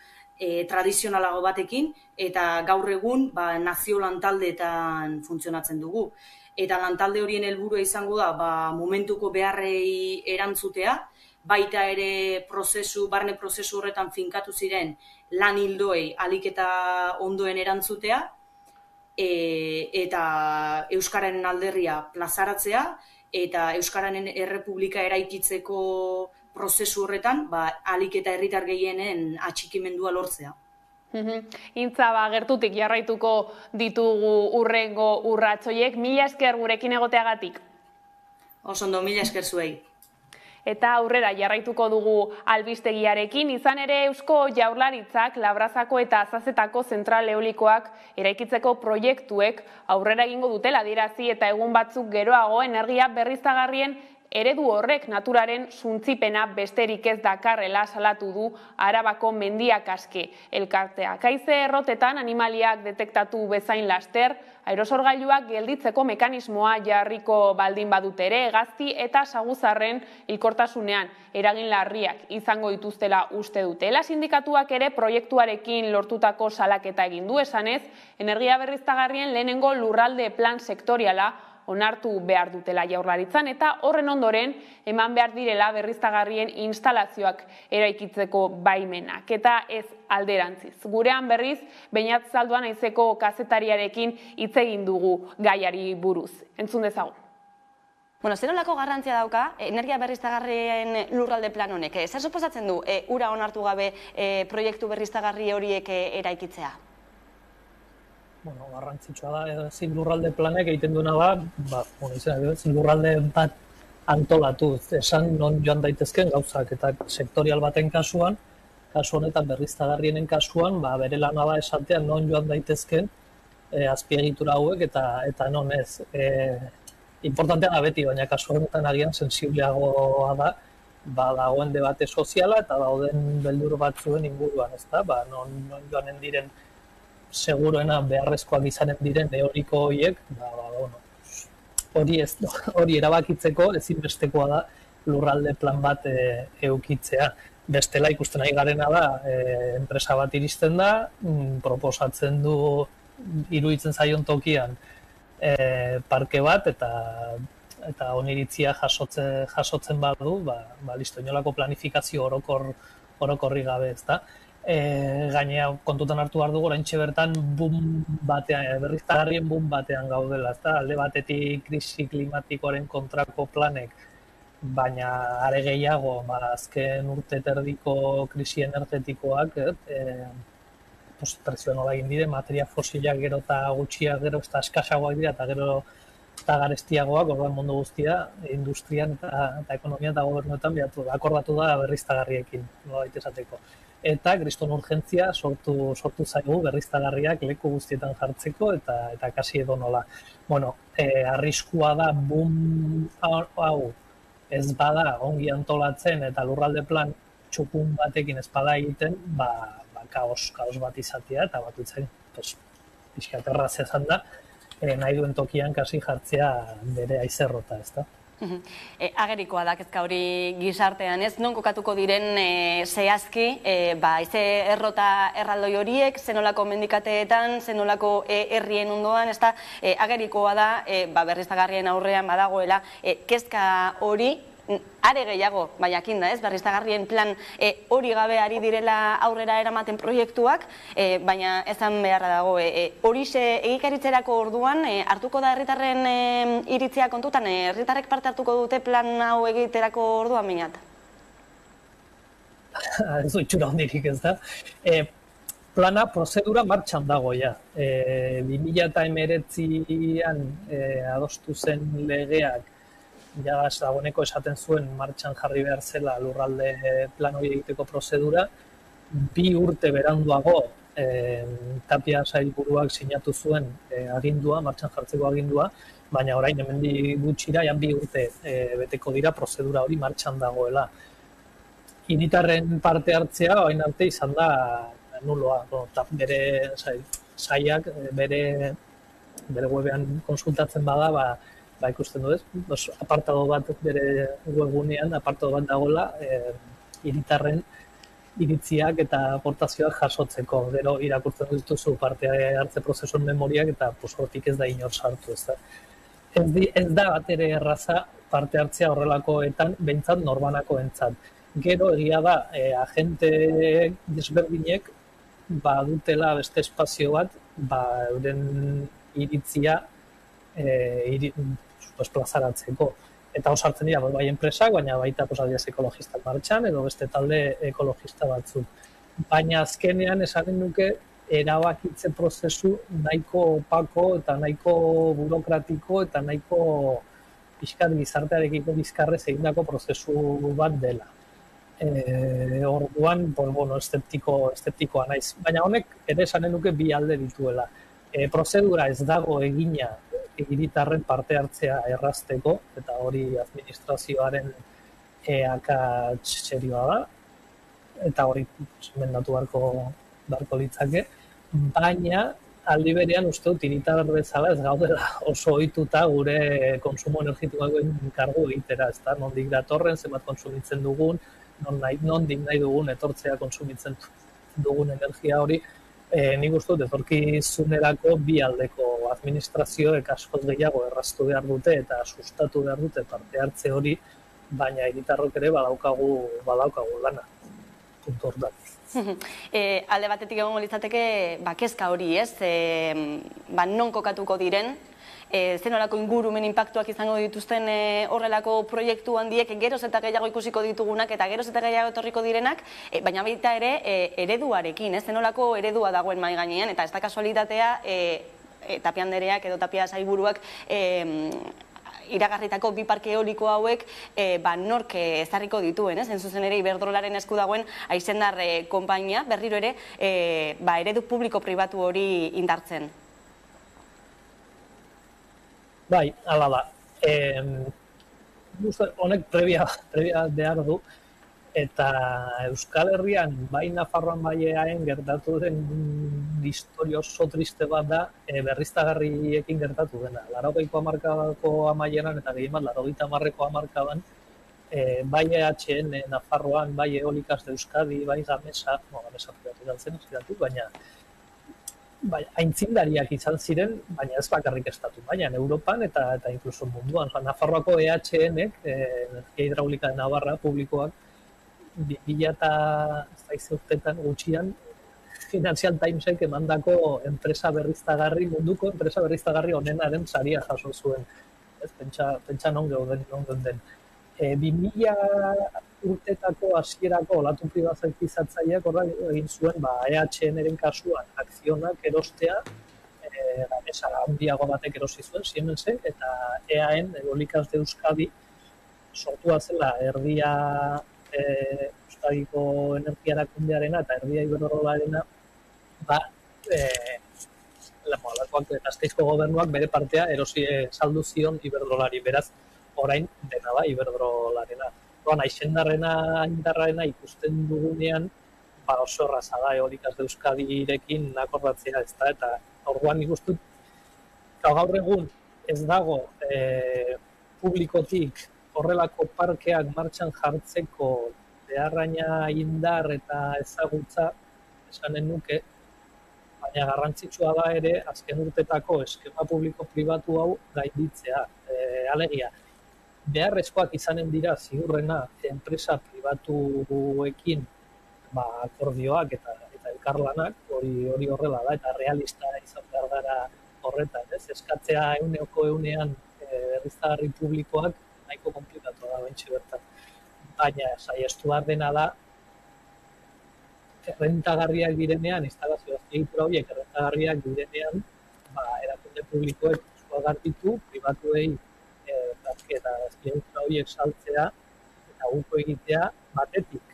tradizionalago batekin, eta gaur egun nazio lantaldeetan funtzionatzen dugu. Eta lantalde horien helburua izango da momentuko beharrei erantzutea, baita ere barne prozesu horretan finkatu ziren lan ildoei ahalik eta ondoen erantzutea, eta Euskararen alderria plazaratzea, eta Euskararen errepublika eraikitzeko prozesu horretan ahalik eta herritar gehienen atxikimendua lortzea. Intza, gertutik jarraituko ditugu hurrengo urratsoiek. Mila esker gurekin egoteagatik. Osondo, mila esker zuei. Eta aurrera jarraituko dugu albistegiarekin, izan ere Eusko Jaurlaritzak Labrazako eta Azazetako zentral eolikoak eraikitzeko proiektuek aurrera egingo dutela adierazi eta egun batzuk geroago energia berriztagarrien eredu horrek naturaren suntzipena besterik ez dakarrela salatu du Arabako mendiak aske elkarteak. Haize errotetan animaliak detektatu bezain laster, aerosorgailuak gelditzeko mekanismoa jarriko baldin badut ere, hegazti eta saguzarren hilkortasunean eragin larriak izango dituztela uste dute. Ela sindikatuak ere proiektuarekin lortutako salaketa egin du esanez, energia berriztagarrien lehenengo lurralde plan sektoriala onartu behar dutela Jaurlaritzan eta horren ondoren eman behar direla berriztagarrien instalazioak eraikitzeko baimenak. Eta ez alderantziz. Gurean berriz, Beñat Zalduan Aizeko kazetariarekin hitz egin dugu gaiari buruz. Entzun dezagun. Zer nolako garrantzia dauka energia berriztagarrien lurralde plan honek? Zer suposatzen du ura onartu gabe proiektu berriztagarri horiek eraikitzea? Garrantzitsua da, ezin lurralde planek egiten duena ezin lurralde bat antolatu, esan non joan daitezken gauzak, eta sektorial baten kasuan, kasu honetan berriztagarrienen kasuan, bere lana da esatean non joan daitezken azpiegitura hauek eta non ez. Importantea da beti, baina kasu honetan agian sensibleagoa da, dagoen debate soziala eta dauden beldur batzuen inguruan, ezta? Non joanen diren seguruena beharrezkoak izanen diren eoliko horiek, hori erabakitzeko ezinbestekoa da lurralde plan bat edukitzea. Bestela ikusten ari garena da, enpresa bat iristen da, proposatzen du iruditzen zaion tokian parke bat eta oniritzia jasotzen badu, listo, inolako planifikazio orokorri gabe, ezta? Gainea kontutan hartu behar dugu oraintxe bertan berriztagarrien boom batean gaudela, alde batetik krisi klimatikoaren kontrako planek, baina are gehiago azken urte terdiko krisi energetikoak presio nola egin dire, materia fosilak gero eta gutxiak gero eta eskasagoak dira eta gero eta garestiagoak, orduan mundu guztia, industrian eta ekonomia eta gobernuetan akordatu da berriztagarriekin, nolabait esateko. Eta kriston urgentzia sortu zaigu berriztagarriak leku guztietan jartzeko eta kasi edo nola. Arriskua da boom hau ez bada ongi antolatzen eta lurralde plan txukun batekin ez bada egiten, kaos bat izatea eta bakitzen pixkat erraz ezan da. nahi duen tokian kasi jartzea bere aizerrota, ez da? Agerikoa da kezka hori gizartean, ez? Non kokatuko diren zehazki, haize errota erraldoi horiek, zenolako mendikateetan, zenolako herrien ondoan, ez da? Agerikoa da, berriztagarrien aurrean badagoela, kezka hori, are gehiago, jakin da, ez? Berriztagarrien plan hori gabe ari direla aurrera eramaten proiektuak, baina ezan beharra dago. Horixe egikaritzerako orduan, hartuko da herritarren iritzia kontutan, herritarrek parte hartuko dute plan hau egiterako orduan minat? Ez du itxura hondirik, ez da? Plana, prozedura martxan dago, ja. 2019an adostu zen legeak ja dagoeneko esaten zuen martxan jarri behar zela lurralde plan hori egiteko prozedura. 2 urte beranduago Tapia sailburuak sinatu zuen agindua, martxan jartzeko agindua, baina orain hemendik gutxira 2 urte beteko dira prozedura hori martxan dagoela. Hiritarren parte hartzea orain arte izan da nuloa, bere sailak bere webean konsultatzen bada, ikusten du ez, apartado bat bere webgunean, apartado bat dagoela, hiritarren iritziak eta aportazioak jasotzeko. Gero irakurtzen dituzu parte hartze prozesuen memoriak eta hortik ez da inor sartu, ez da. Ez da bat ere erraza parte hartzea horrelakoetan, behintzat norbanakoentzat. Gero egia da, agente desberdinek badutela beste espazio bat, euren iritzia plazaratzeko. Eta osartzen dira, bai enpresak, baina baita ekologistak martxan, edo beste talde ekologista batzuk. Baina azkenean esanen nuke erabakitze prozesu nahiko opako eta nahiko burokratiko eta nahiko pixkat gizartearekiko bizkarrez egindako prozesu bat dela. Orduan, eszeptikoa naiz. Baina honek ere esanen nuke bi alde dituela. Prozedura ez dago egina hiritarren parte hartzea errazteko, eta hori administrazioaren akats serioa da, eta hori mendatu beharko litzake, baina aldi berean uste dut hiritar bezala ez gaudela oso ohituta gure konsumo energetikoaren kargu egitera, ez da, nondik datorren, zenbat konsumitzen dugun, nondik nahi dugun etortzea konsumitzen dugun energia hori. Nik uste dut etorkizunerako bi aldeko administrazioek askoz gehiago erraztu behar dute eta sustatu behar dute parte hartze hori, baina hiritarrok ere badaukagu lana. Puntu hor da. Alde batetik egongo litzateke kezka hori, ez? Non kokatuko diren, zenolako ingurumen inpaktuak izango dituzten horrelako proiektu handiek geroz eta gehiago ikusiko ditugunak eta geroz eta gehiago etorriko direnak, baina baita ere ereduarekin, zenolako eredua dagoen mahai gainean, eta ez da kasualitatea Tapia andereak edo Tapia sailburuak iragarritako bi parke eoliko hauek nork ezarriko dituen, ez? Zuzen ere Iberdrolaren esku dagoen Aizendar konpainia berriro ere eredu publiko-pribatu hori indartzen. Bai, hala da. Honek prebia behar du, eta Euskal Herrian, bai Nafarroan bai EAen gertatu den historia oso triste bat da berriztagarriekin gertatu dena. 80ko hamarkadako amaieran eta gehien bat 80ko hamarkadan, bai EHN Nafarroan, bai Eolikas de Euskadi, bai Gamesa baina aintzindariak izan ziren, baina ez bakarrik estatu mailan, Europan eta inkluso munduan. Nafarroako EHN-ek, Energia Hidraulika de Navarra publikoak, 2000 urtetan gutxian, Financial Timesek emandako enpresa berriztagarri, munduko enpresa berriztagarri onenaren saria jaso zuen. Ez pentsa non geuden den. 2000 urtetako hasierako olatu pribatizatzaileak egin zuen EHN-eren kasuan akzionak erostea, Gamesa handiago batek erosi zuen, Siemensek, eta EAen, Eolikas de Euskadi, sortua zela erdia Euskadiko energia erakundearena eta erdia Iberdrolarena, Gasteizko gobernuak bere partea erosi saldu zion Iberdrolari, beraz, orain dena da Iberdrolarena. Aizendarrena ikusten dugunean, oso erraza da Eolikas de Euskadirekin akordatzea, ez da, eta orduan nik uste gaur egun ez dago publikotik horrelako parkeak martxan jartzeko beharraina indar eta ezagutza esanen nuke, baina garrantzitsua da ere azken urtetako eskema publiko-pribatu hau gainditzea. Alegia, beharrezkoak izanen dira ziurrena enpresa pribatuekin akordioak eta elkarlanak, hori horrela da, eta realista izan behar gara horretan, eskatzea egunean berriztagarri publikoak nahiko komplikatu da bentsi bertan. Baina saiestu behar dena da, errentagarriak direnean, instalazio azpiegitura horiek errentagarriak direnean, erakunde publikoek eskuak garbitu, pribatuei eta azpiegitura horiek saltzea eta guko egitea batetik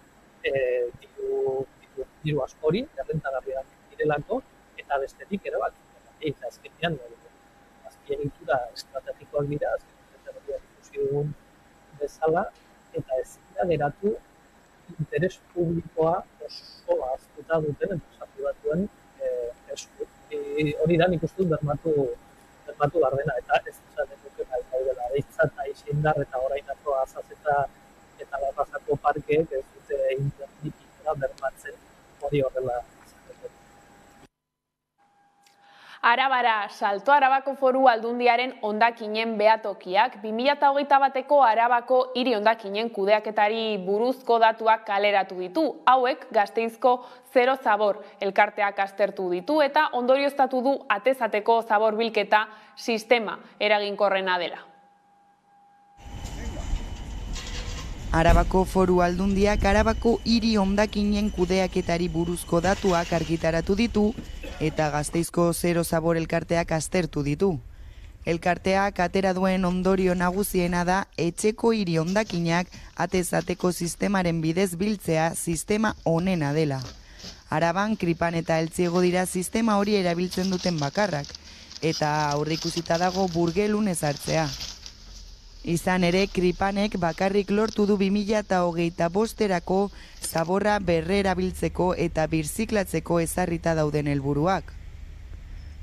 diru askori, errentagarriak direlako, eta bestetik ere bat. Eta azkenean, azpiegitura estrategikoak dira, azkenean ikusi dugun bezala, eta ez dira geratu interes publikoa oso aztuta duten enpresa pribatuen esku. Hori da nik uste dut bermatu behar dena, eta ez esaten duke nahi daudela. Deitza eta izindar eta orainako azaz eta barrazako parkeek ez dute internitikera bermatzen hori horrela. Arabara, Salto Arabako Foru Aldundiaren hondakinen behatokiak 2021ko Arabako hiri hondakinen kudeaketari buruzko datuak kaleratu ditu. Hauek Gasteizko Zero Zabor elkarteak aztertu ditu eta ondorioztatu du atezateko zabor bilketa sistema eraginkorrena dela. Arabako Foru Aldundiak Arabako hiri hondakinen kudeaketari buruzko datuak argitaratu ditu eta Gasteizko Zero Zabor elkarteak aztertu ditu. Elkarteak atera duen ondorio nagusiena da etxeko hiri hondakinak atezateko sistemaren bidez biltzea sistema onena dela. Araban, Kripan eta Eltziego dira sistema hori erabiltzen duten bakarrak, eta aurreikusita dago Burgelun ezartzea. Izan ere, Kripanek bakarrik lortu du 2025erako zaborra berrerabiltzeko eta birziklatzeko ezarrita dauden helburuak.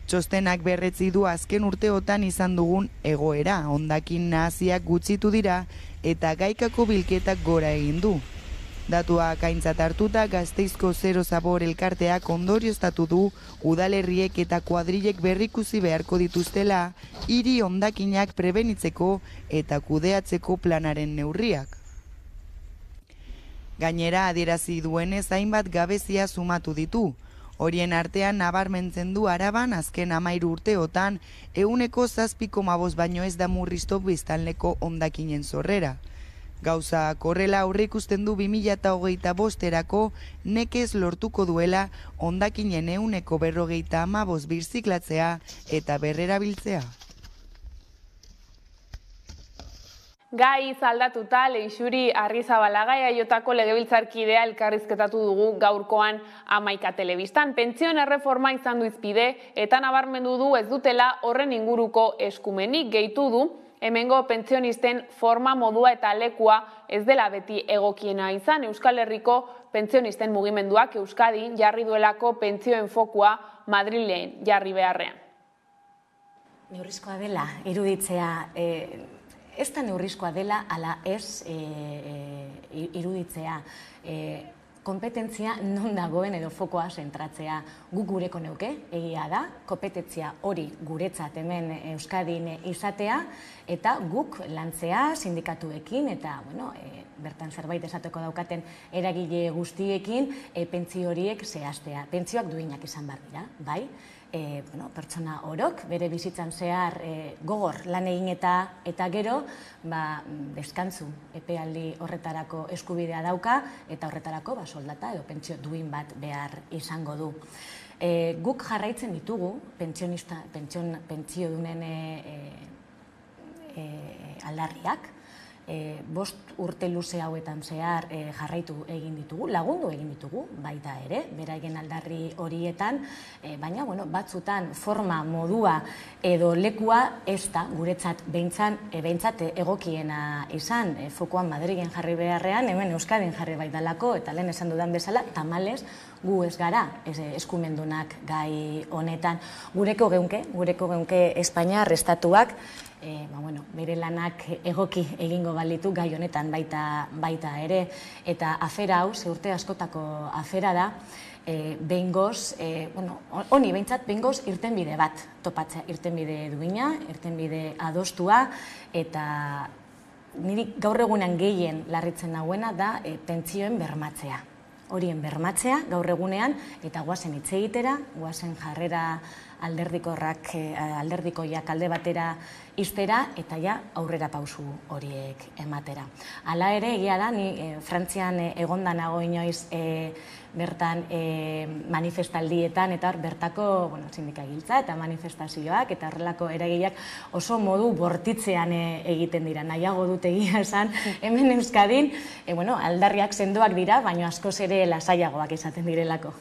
Txostenak berretzi du azken urteotan izan dugun egoera, hondakin nahaziak gutxitu dira eta gaikako bilketak gora egin du. Datuak aintzat hartuta Gasteizko Zero Zabor elkarteak ondorioztatu du udalerriek eta kuadrilek berrikusi beharko dituztela hiri hondakinak prebenitzeko eta kudeatzeko planaren neurriak. Gainera adierazi duenez hainbat gabezia sumatu ditu. Horien artean nabarmentzen du Araban azken 13 urteotan 7,5 baino ez da murriztu biztanleko hondakinen sorrera. Gauza korrela aurreikusten du 2025erako nekez lortuko duela hondakinen 7,55 birziklatzea eta berrerabiltzea. Gai aldatuta Leixuri Arrizabalaga Jaiotako legebiltzarkidea elkarrizketatu dugu gaurkoan Hamaika Telebistan. Pentsioen erreforma izan du hizpide eta nabarmendu du ez dutela horren inguruko eskumenik, gehitu du hemengo pentsionisten forma, modua eta lekua ez dela beti egokiena izan. Euskal Herriko pentsionisten mugimenduak Euskadin jarri duelako pentsioen fokua Madrilen jarri beharrean. Neurrizkoa dela iruditzea, ez da neurrizkoa dela ala ez iruditzea. Kompetentzia non dagoen edo fokoa zentratzea guk gureko neuke, egia da, kompetentzia hori guretzat hemen Euskadin izatea, eta guk lantzea sindikatuekin, eta bertan zerbait esateko daukaten eragile guztiekin, pentsio horiek zehaztea. Pentsioak duinak izan behar dira, bai? Pertsona orok, bere bizitzan zehar gogor lan egin eta gero, deskantzu epealdi horretarako eskubidea dauka, eta horretarako soldata edo pentsio duin bat behar izango du. Guk jarraitzen ditugu pentsio dunen aldarriak, 5 urte luze hauetan zehar jarraitu egin ditugu, lagundu egin ditugu, baita ere, beraien aldarri horietan, baina batzutan forma, modua edo lekua ez da guretzat behintzat egokiena izan, fokoan Madrilen jarri beharrean, hemen Euskadin jarri baidalako, eta lehen esan dudan bezala, tamalez, gu ez gara eskumendunak gai honetan. Gureko geunke Espainiar estatuak bere lanak egoki egingo balitu gai honetan baita ere. Eta afera hau, urte askotako afera da, behingoz, honi behintzat behingoz irtenbide bat topatzea, irtenbide duina, irtenbide adostua, eta niri gaur egunean gehien larritzen nagoena da pentsioen bermatzea. Horien bermatzea gaur egunean, eta guazen hitz egitera, guazen jarrera alderdikoiak alde batera iztera, eta ja aurrera pausu horiek ematera. Hala ere, egia da, ni Frantzian egonda nago inoiz bertan manifestaldietan, eta bertako sindikagiltza eta manifestazioak, eta horrelako eragileak oso modu bortitzean egiten dira. Nahiago dut egia esan, hemen Euskadin, aldarriak sendoak dira, baina askoz ere lasaiagoak izaten direlako.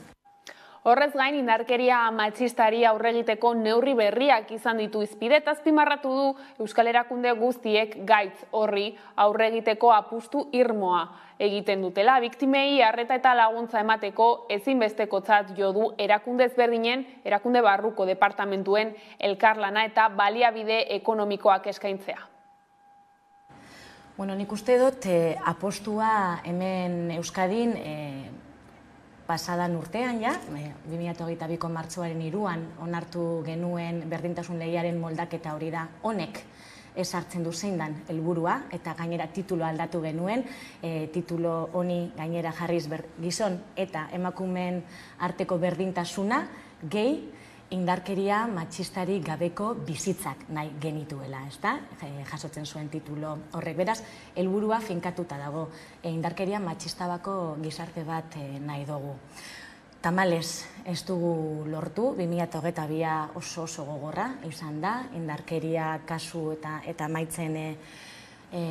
Horrez gain, indarkeria matxistari aurre egiteko neurri berriak izan ditu hizpide, eta azpimarratu du Euskal Erakunde guztiek gaitz horri aurre egiteko apustu irmoa egiten dutela. Biktimei arreta eta laguntza emateko ezinbestekotzat jo du erakunde ezberdinen, erakunde barruko departamentuen elkarlana eta baliabide ekonomikoak eskaintzea. Nik uste dut apostua hemen Euskadin pasadan urtean, 2022ko martxoaren 3an onartu genuen berdintasun legearen moldaketa hori da, honek ezartzen du zein dan helburua, eta gainera titulo aldatu genuen, titulo honi gainera jarriz gizon eta emakumeen arteko berdintasuna, gehi indarkeria matxistari gabeko bizitzak nahi genituela, jasotzen zuen titulo horrek. Beraz, helburua finkatuta dago, indarkeria matxistabako gizarte bat nahi dugu. Tamalez ez dugu lortu, 2022 oso gogorra izan da, indarkeria kasu eta maitzen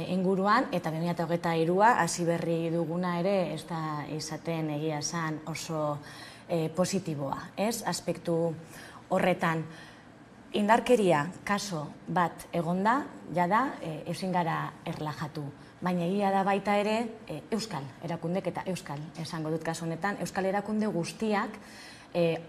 inguruan, eta 2023 hasi berri duguna ere ez da izaten egia esan oso positiboa, aspektu horretan. Indarkeria kaso bat egonda, jada ezin gara erlajatu, baina egia da baita ere euskal erakundek, eta euskal esango dut kasu honetan, euskal erakunde guztiak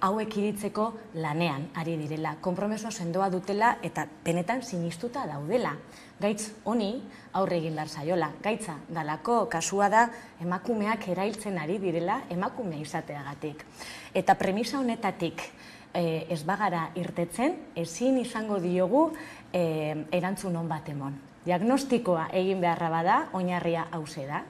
hauek iritzeko lanean ari direla, konpromisoa sendoa dutela eta benetan sinistuta daudela. Gaitz honi aurre egin behar zaiola. Gaitza dalako kasua da emakumeak erailtzen ari direla emakumea izateagatik. Eta premisa honetatik ez bagara irtetzen, ezin izango diogu erantzun on bat emon. Diagnostikoa egin beharra bada, oinarria hauxe da,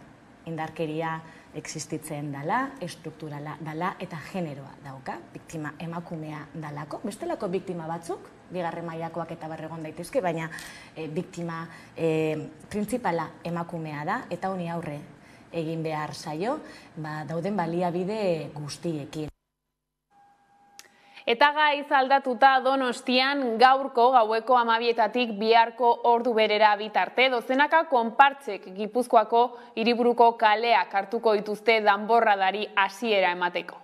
indarkeria existitzen dala, estrukturala dala eta generoa dauka, biktima emakumea dalako. Bestelako biktima batzuk, bigarren mailakoak eta barregon daitezke, baina biktima printzipala emakumea da, eta honi aurre egin behar zaio, dauden baliabide guztiekin. Eta gaiz aldatuta Donostian gaurko gaueko 12:00 biharko ordu berera bitarte, dozenaka konpartsek Gipuzkoako hiriburuko kaleak hartuko dituzte danborradari hasiera emateko.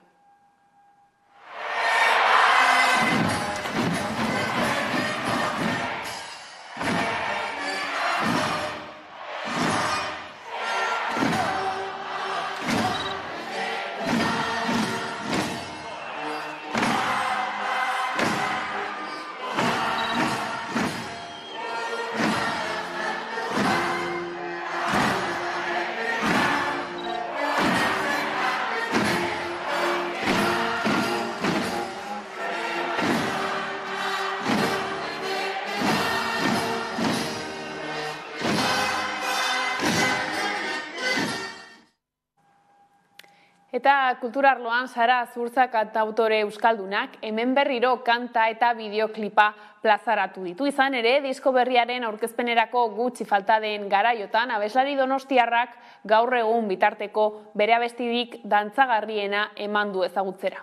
Eta kulturarloan Sara Zurza kantautore euskaldunak hemen berriro kanta eta bideoklipa plazaratu ditu. Izan ere, disko berriaren aurkezpenerako gutxi falta den garaiotan, abeslari donostiarrak gaur egun bitarteko bere abestirik dantzagarriena eman du ezagutzera.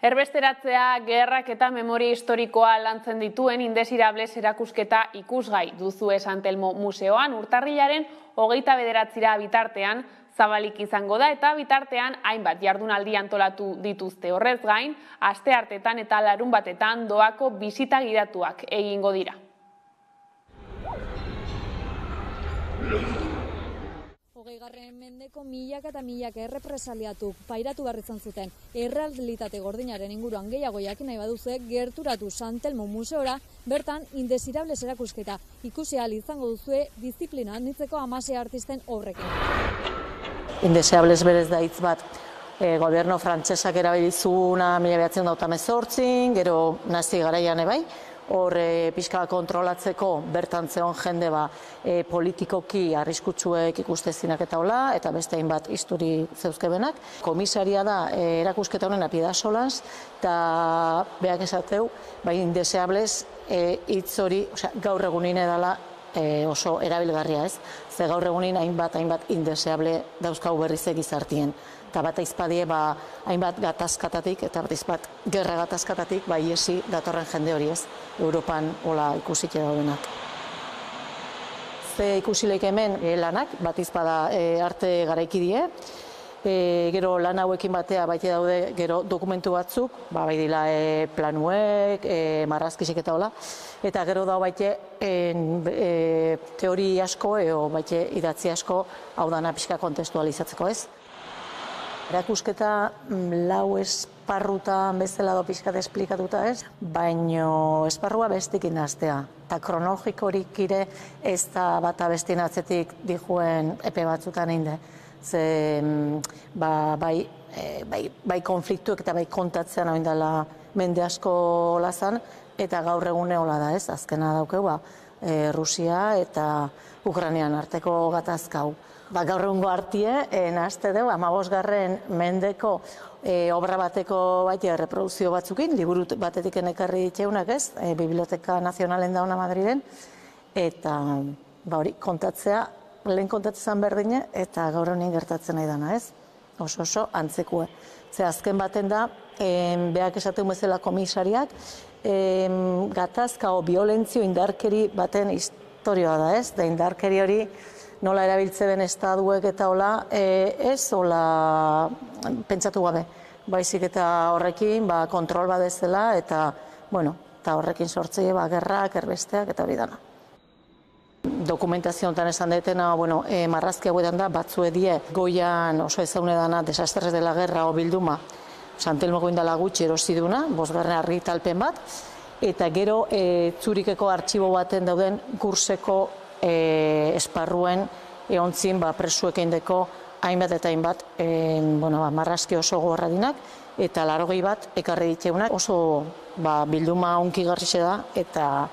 Erbesteratzea, gerrak eta memoria historikoa lantzen dituen Indesirables erakusketa ikusgai duzue San Telmo Museoan urtarrilaren 29 bitartean zabalik izango da eta bitartean hainbat jardunaldi antolatu dituzte. Horrez gain, asteartetan eta larunbatetan doako bisita gidatuak egingo dira. Hogeigarren mendeko milaka eta milaka errepresaliatuk pairatu behar izan zuten errealitate gordinaren inguruan gehiago jakin nahi baduzue, gerturatu San Telmo Museora, bertan Indesirables erakusketa ikusi ahal izango duzue disiplina anitzeko 16 artisten obrekin. Indesirables berez da hitz bat, goberno frantsesak erabilizuna 1918, gero nazi garaian ebai, hor pixka kontrolatzeko bertan zeon jende politikoki arriskutsuek ikustezinak eta hola, eta beste hainbat isturi zeuzkebenak. Komisaria da erakusketa honen Pidasolas, eta beak esateu, Indesirables hitz hori gaur egunin edala oso erabilgarria ez. Ze gaur egunin hainbat indeseable dauzkau berriz egizartien. Eta bat aizpadie hainbat gatazkatatik eta bat aizbat gerra gatazkatatik iesi datorren jende hori ez. Europan hola ikusik daudenak. Ze ikusileik hemen lanak, bat aizpada arte garaikidie. Gero lan hauekin batea baite daude gero dokumentu batzuk, bai dila planuek, marrazkisik eta hola. Eta gero da baite teori asko edo baite idatzi asko hau dana pixka kontestualizatzeko ez. Erakusketa lau esparrutan bezala do pixkat esplikatuta ez, baino esparrua bestekin hastea. Eta kronologikorik ere ez da bata bestien atzetik dijuen epe batzutan inde. Ze bai konfliktuek eta bai kontatzean hau indala mende asko lazan, eta gaur egune hola da ez, azkena daukeu Rusia eta Ukrainian arteko gatazkau. Gaur egungo artie, nahazte dugu, 15. mendeko obra bateko reproduzio batzukin, liburu batetik ekarri ditxeunak ez, Biblioteka Nazionalen dauna Madriden, eta hori kontatzea, lehen kontatzen berdine, eta gaur honin gertatzen nahi dana ez, oso antzekue. Ze azken baten da, beak esaten bezala komisariak, gatazka o violentzio indarkeri baten historioa da ez, da indarkeri hori nola erabiltze ben estaduek eta hola, ez hola pentsatu gabe. Baizik eta horrekin kontrol badezela eta horrekin sortzei gerrak, erbesteak eta hori dana. Dokumentazio honetan esan detena, marrazki hauetan da, batzue die goian oso ezaune dana Desastres de la Guerra o bilduma San Telmoko indala gutxi erosi duna, 5. argitalpen bat, eta gero Zurikeko artxibo baten dauden Gurseko esparruen eontzin presuek eindeko hainbat eta hainbat marrazki oso gorradinak eta 80 bat ekarri diteunak oso bilduma hunkigarrixe da eta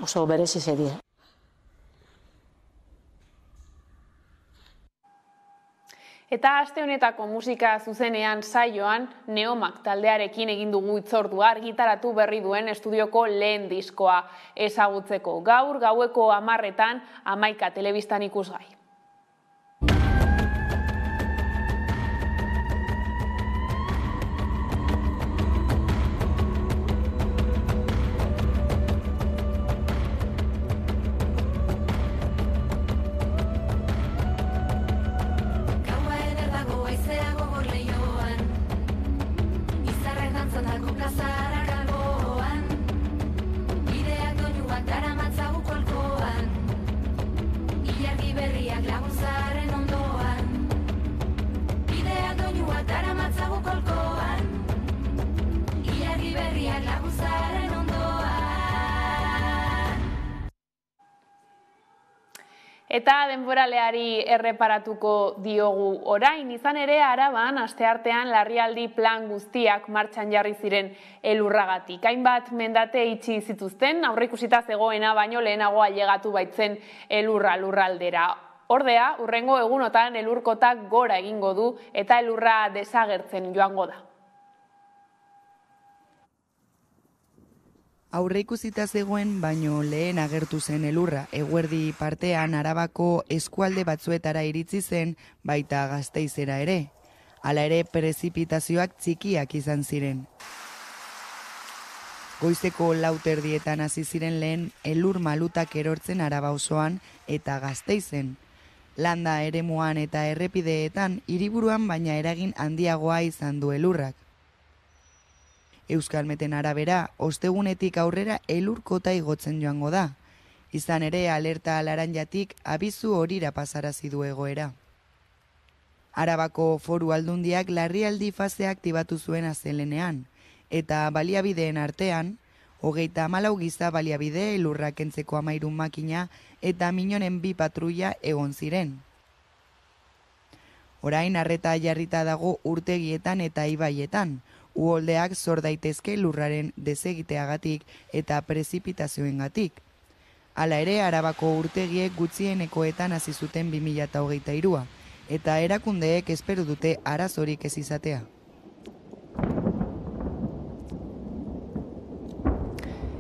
oso berezi zedie. Eta aste honetako musika zuzenean saioan Neomak taldearekin egin dugu hitzordua argitaratu berri duen estudioko lehen diskoa ezagutzeko. Gaur gaueko 10:00 11 telebistan ikusgai. Eta denboraleari erreparatuko diogu orain, izan ere Araban asteartean larrialdi plan guztiak martxan jarri ziren elurragatik. Hainbat mendate itxi zituzten, aurreikusita zegoena baino lehenago ailegatu baitzen elurra lurraldera. Ordea, hurrengo egunotan elurkotak gora egingo du eta elurra desagertzen joango da. Aurreikusita zegoen, baino lehen agertu zen elurra. Eguerdi partean Arabako eskualde batzuetara iritsi zen, baita Gasteizera ere. Hala ere, prezipitazioak txikiak izan ziren. Goizeko 4:00 hasi ziren lehen elur malutak erortzen Araba osoan eta Gasteizen. Landa eremuan eta errepideetan hiriburuan baina eragin handiagoa izan du elurrak. Euskalmeten arabera, ostegunetik aurrera elur kota igotzen joango da. Izan ere, alerta laranjatik abizu horira pasarazi du egoera. Arabako Foru Aldundiak larrialdi fasea aktibatu zuen astelehenean, eta baliabideen artean, 34 giza baliabide, elurra kentzeko 13 makina eta minonen 2 patrulla egon ziren. Orain arreta jarrita dago urtegietan eta ibaietan, uholdeak zor daitezke lurraren desegiteagatik eta prezipitazioengatik. Hala ere, Arabako urtegiek gutxienekoetan hasi zuten 2023a, eta erakundeek espero dute arazorik ez izatea.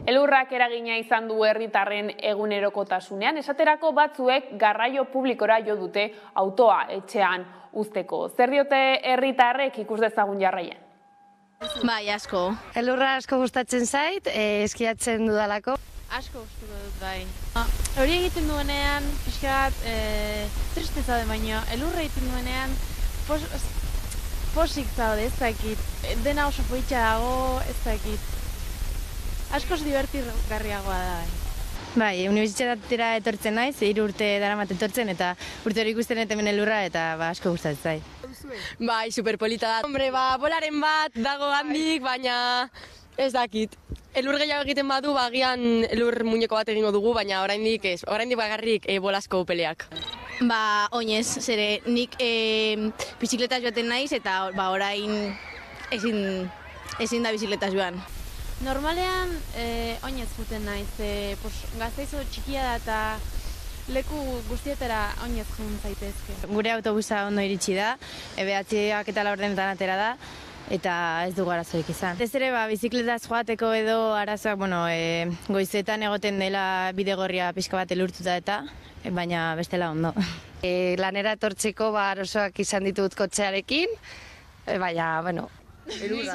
Elurrak eragina izan du herritarren egunerokotasunean, esaterako batzuek garraio publikora jo dute autoa etxean uzteko. Zer diote herritarrek ikus dezagun jarraian? Bai, asko. Elurra asko gustatzen zait, eskiatzen dudalako. Asko gustuko dut, bai. Hori egiten duenean, pixka bat, triste zaude baino, elurra egiten duenean, posik zaude, ez dakit. Dena oso poitxa dago, ez dakit. Askoz divertirgarriagoa da. Bai, unibertsitatera etortzen naiz, 3 urte daramat etortzen, eta urte hori ikusten hemen elurra, eta asko gustatzen zait. Bai, superpolita da. Hombre, bolaren bat dago handik, baina ez dakit. Elur gehiago egiten badu, agian elur muñeko bat egingo dugu, baina oraindik ez. Oraindik bakarrik bolasko peleak. Oinez, zere nik bizikletaz joaten naiz, eta orain ezin da bizikletaz joan. Normalean oinez juten naiz, Gasteiz txikia da eta leku guztietara oinez joan zaitezke. Gure autobusa ondo iritsi da, 9:00 eta 4:00 atera da, eta ez dugu arazorik izan. Ez ere, bizikletaz joateko edo arazoak, goizetan egoten dela bidegorria pixka bat elurtuta eta, baina bestela ondo. Lanera etortzeko arazoak izan ditut kotxearekin, baina, elurra.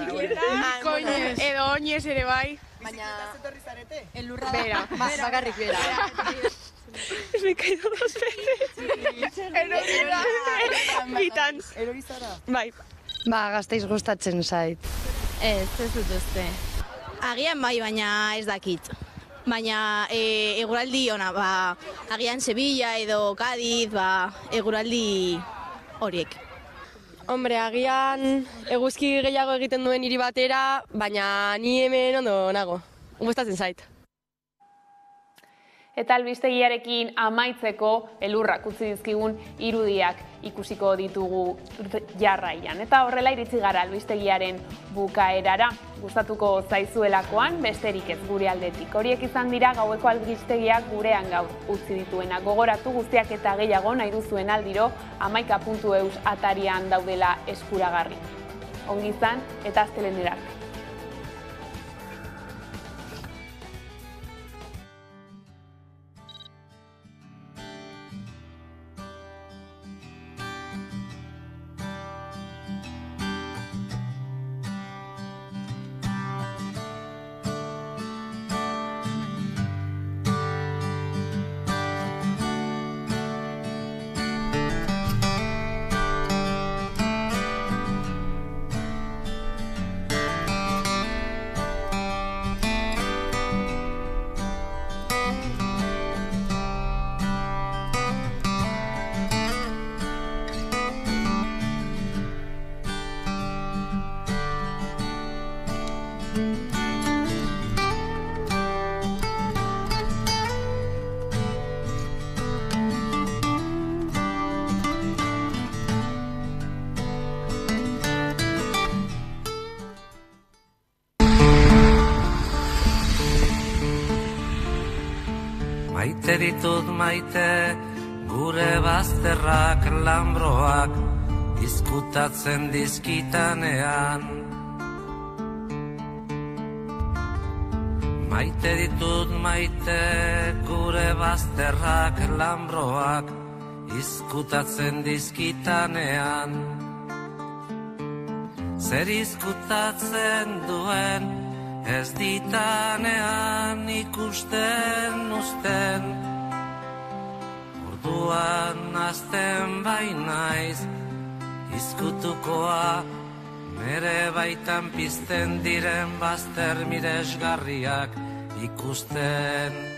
Edo oinez ere bai. Baina... Elurra bera, bakarrik bera. Ez me caído 2 veces. Erorira. Bitan. Erorizara? Bai. Gasteiz gustatzen zait. Ez dut uste. Agian bai, baina ez dakit. Baina eguraldi ona, agian Sevilla edo Cádiz, eguraldi horiek. Hombre, agian eguzki gehiago egiten duen hiri batera, baina ni hemen ondo nago. Gustatzen zait. Eta albistegiarekin amaitzeko elurrak utzi dizkigun irudiak ikusiko ditugu jarraian. Eta horrela iritsi gara albistegiaren bukaerara. Gustatuko zaizuelakoan besterik ez gure aldetik. Horiek izan dira gaueko albistegiak gurean gaur utzi dituena. Gogoratu guztiak eta gehiago nahi duzuen aldiro 11.eus atarian daudela eskuragarri. Ongi izan eta astelehenera arte. Maite ditut maite, gure bazterrak lambroak izkutatzen dizkitanean. Maite ditut maite, gure bazterrak lambroak izkutatzen dizkitanean. zer izkutatzen duen, ez ditanean ikusten uzten. Orduan azten bainaiz, izkutukoa, nere baitan pizten diren bazter miresgarriak ikusten.